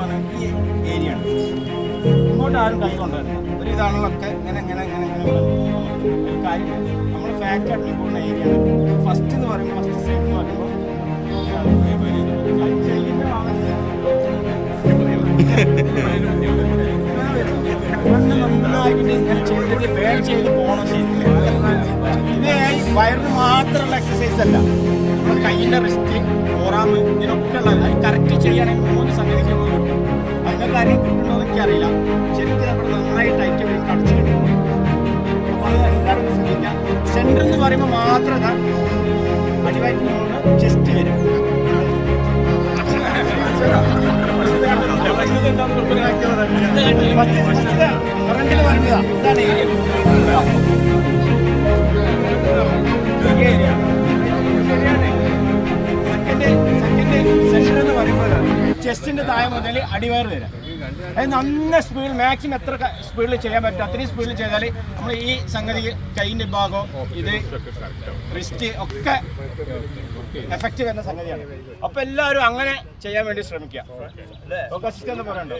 പറഞ്ഞാൽ ഈ ഏരിയ ആണ്. ഇങ്ങോട്ട് ആരും കൈ കൊണ്ടുവരുന്നത് ഒരു ഇതാണുള്ളൊക്കെ ഇങ്ങനെ ഇങ്ങനെ ഇങ്ങനെ ഇങ്ങനെ ഒരു കാര്യം നമ്മൾ ഫാക്റ്റ് ആയിട്ട് പോകുന്ന ഏരിയ ആണ്. ഫസ്റ്റ് എന്ന് പറയുമ്പോൾ ഫസ്റ്റ് സൈഡ് എന്ന് പറയുമ്പോൾ നന്നായിട്ട് ഇങ്ങനെ ചെയ്തിട്ട് വേറെ ചെയ്ത് പോകണം. ഇത് വയറിന് മാത്രമുള്ള എക്സസൈസ് അല്ല, നമ്മൾ കയ്യിൻ്റെ റിസ്റ്റ് ഫോറാം ഇതിനൊക്കെ ഉള്ളത് അത് കറക്റ്റ് ചെയ്യുകയാണെങ്കിൽ 3 സംഗതിക്ക് കിട്ടും. അതിൻ്റെ കാര്യം കിട്ടുന്നോ എനിക്കറിയില്ല. ശരിക്കും നമ്മൾ നന്നായി ടൈറ്റ് വരും കടിച്ചു കിട്ടും. അപ്പോൾ അത് എല്ലാവരും ശ്രദ്ധിക്കാം. സെൻറ്റർ എന്ന് പറയുമ്പോൾ മാത്രം അടിവയറ്റിന് മുകളിൽ ചെസ്റ്റ് വരും. ഫ്രണ്ടിൽ വരുന്നതാ ഇതാണ് ഏരിയ. സെക്ഷൻ എന്ന് പറയുമ്പോൾ ചെസ്റ്റിന്റെ താഴെ മുതൽ അടിവയർ വരാം. അത് നന്ന സ്പീഡിൽ മാക്സിമം എത്ര സ്പീഡിൽ ചെയ്യാൻ പറ്റും അത്രയും സ്പീഡിൽ ചെയ്താൽ നമ്മൾ ഈ സംഗതി കൈയിൻ്റെ ഭാഗം ഇത് റിസ്റ്റ് ഒക്കെ എഫക്റ്റ് വരുന്ന സംഗതിയാണ്. അപ്പൊ എല്ലാവരും അങ്ങനെ ചെയ്യാൻ വേണ്ടി ശ്രമിക്കുക. പറയണ്ടോ?